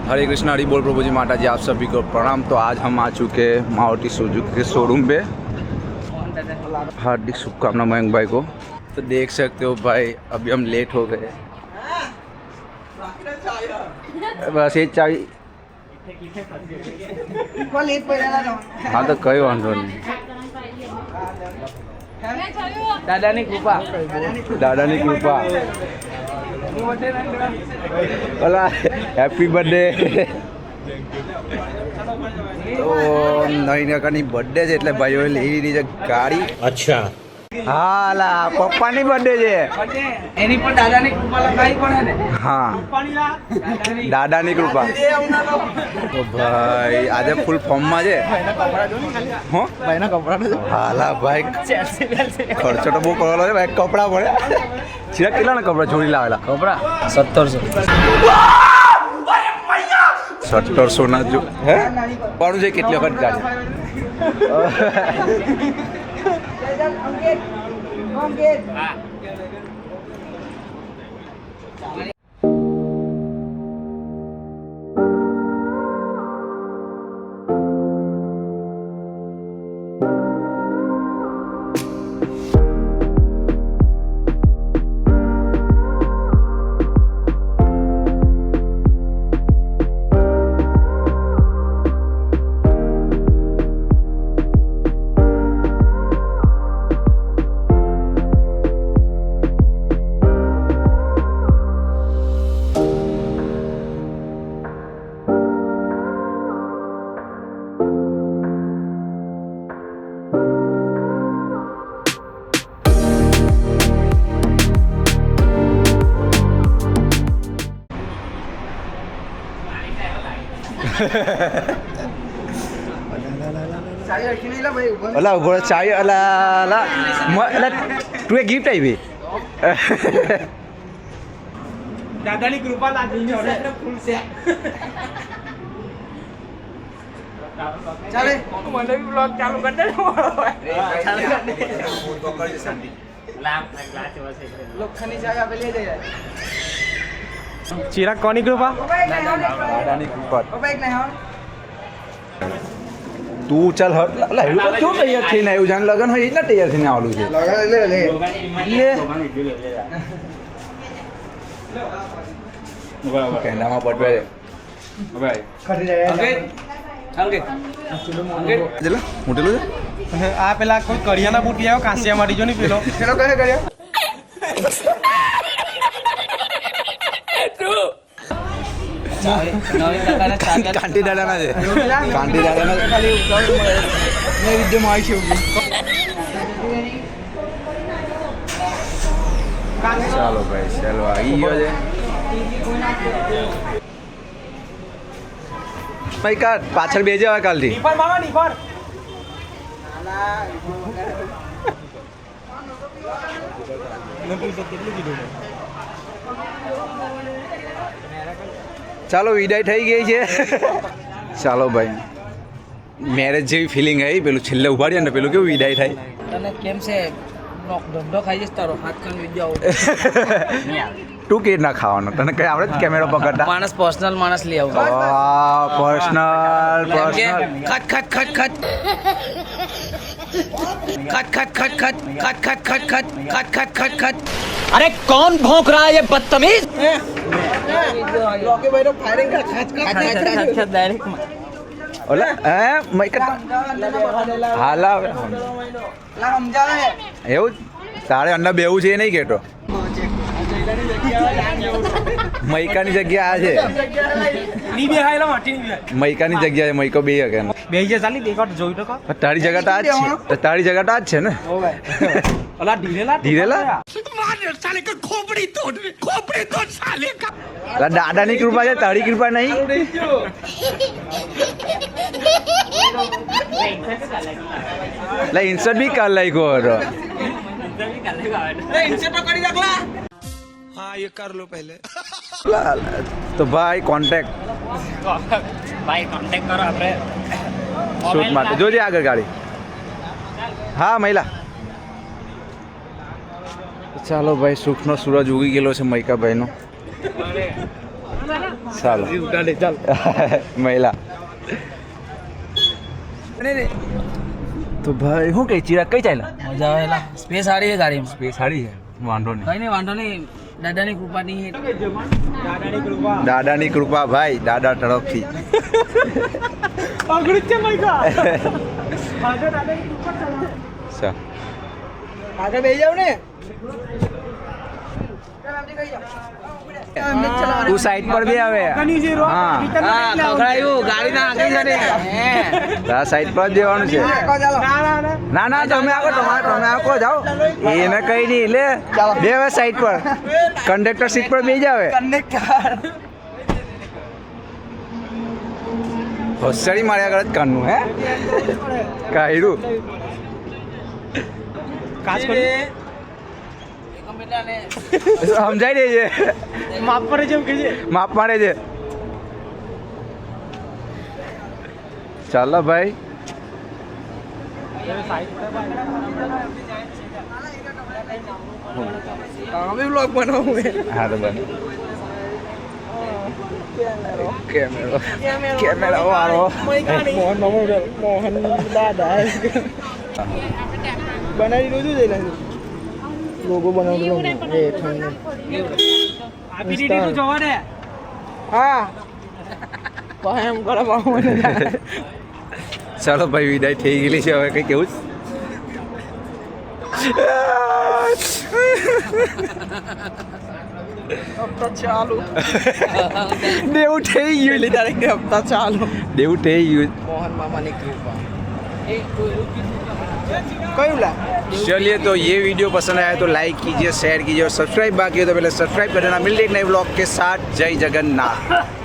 हरे कृष्णा, हरि बोल प्रभु जी माता जी, आप सभी को प्रणाम। तो आज हम आ चुके हैं मारुति सुजुकी के शोरूम पे। हार्दिक शुभकामना मयंक भाई को। तो देख सकते हो भाई, अभी हम लेट हो गए। बस ये चाबी हाँ तो कई वांधो नहीं। દાદાની કૃપા દાદાની કૃપા ભલા હેપી બર્થડે। તો નવીનકાની બર્થડે છે એટલે ભાઈઓએ લઈ લીધી છે ગાડી। अच्छा હા લા પપ્પાની બર્થડે છે। એની પર દાદાની કૃપા લખાઈ પડે ને હા દાદાની કૃપા। તો ભાઈ આજે ફૂલ ફોર્મમાં છે હો ભાઈના કપડા હાલા ભાઈ ખર્ચો તો બહુ કરવાનો છે ભાઈ। કપડાં પડે ચિરાગ કેટલાના કપડાં જોડી લાવેલા? કપડા 1700 ના જો હે કોણ છે કેટલી વખત ગાડી અલા ઉભો ચાવી અલા અલા અલા તું એ ગિફ્ટ આવી દાદાની કૃપા લાગીને ઓર્ડર ફૂલ છે ચાલે મને બી બ્લોગ ચાલુ કરી દે લોખંડની ચાવી આપેલી દે ચિરાગ કોની કૃપા દાદાની કૃપા। પપ્પા એક નહીં તું ચાલ હટ અલા એવું તો કેવું તૈયાર થઈને આવ્યું જાણ લગન હોય એટલે તૈયાર થઈને આવેલું છે લે કેન્ડામાં પડવે ચલો મોટેલું છે આ પેલા કોઈ કડિયાના બુટી આવ્યો કાંસિયા મારી જો ને પેલો પેલો કયો કર્યો કાંટી દાદાના છે કાંટી દાદાના ખાલી વિદ્યામાં આવી છે। ચાલો ભાઈ ચાલો આવી ગયો છે ભાઈ કા પાછળ બેજે હવે કાલથી નીફર મારો નીફર ચાલો વિદાય થઈ ગઈ છે। ચાલો ભાઈ મેરેજ જેવી ફિલિંગ આવી। પેલું છેલ્લે ઉભાડ્યા ને પેલું કેવું વિદાય થાય। તને કેમ છે ધંધો ખાઈ જઈશ તારો હાથ ખાન વિદ્યા તું કે ના ખાવાનો તને કઈ આવડે જ કેમેરો પકડતા? માણસ પર્સનલ માણસ લઈ આવું પર્સનલ ખટ ખટ ખટ ખટ खट खट खट खट खट खट खट खट खट खट खट खट अरे कौन भौंक रहा है ये बदतमीज लॉके भाई तो फायरिंग कर खट खट खट डायरेक्ट ઓલા હે મય કર હાલા લા સમજાવે એવું તારે અંદર બેવું છે એ નહીં કેતો મૈકાની જગ્યા આ છે ની બે હાયલા માટી ની બે મૈકાની જગ્યા છે મૈકો બે હકે બે જે ચાલી દેખાડ જોઈ તો કા તારી જગ્યા તો આ જ છે તારી જગ્યા તો આ જ છે ને ઓલા ઢીરેલા ધીરેલા साले का खोपड़ी तोड़ साले का દાદાની કૃપા છે તારી કૃપા નહીં। લે ઇન્સર્ટ બી કાલ લાગ્યો હતો इनसे तो करी रखला हाँ ये कर लो पहले તો ભાઈ કોન્ટેક્ટ भाई कांटेक्ट करो આપણે શૂટ માટે જોજે આગળ ગાડી। હા મહિલા ચાલો ભાઈ સુખનો સૂરજ ઉગી ગયેલો છે મૈકાભાઈનો। ચાલો મહિલા તો ભાઈ શું કઈ ચિરાગ કઈ ચાલે મજા આવેલા સ્પેસ સારી છે ગાડીમાં સ્પેસ સારી છે વાંધો નહીં કઈ નહીં વાંધો નહીં દાદાની કૃપાની દાદાની કૃપા ભાઈ દાદા તરફથી આગળ બેસી જાવ ને તું સાઈડ પર બી આવે હા ખખડાયું ગાડી ના આગળ છે ને આ સાઈડ પર જ દેવાનું છે ના ના તમે આવો તમે આવો જાઓ એને કઈ નહીં લે બે હવે સાઈડ પર કંડક્ટર સીટ પર બેસી જાવે હોશિયારી માર્યા આગળ જ કાનનું હે કાયરું સમજાઈ દેજે માપ પર જેમ કહીએ માપ મારે છે ચાલો ભાઈ બ્લોગ બનાવું હા તો બને કેમેરા વાળો મોહન દાદા બનાવી રોજુ જઈ રહ્યું લોગો બનાવી હા એમ કરો ચાલો ભાઈ વિદાય થઈ ગયેલી છે હવે કઈ કેવું હપ્તા ચાલુ દેવું થઈ ગયું તારીખે હપ્તા ચાલુ દેવું થઈ ગયું મોહન મામાની કૃપા कયું ला चलिए तो ये वीडियो पसंद आया तो लाइक कीजिए शेयर कीजिए और सब्सक्राइब बाकी है तो पहले सब्सक्राइब कर देना। मिलते हैं एक नए ब्लॉग के साथ। जय जगन्नाथ।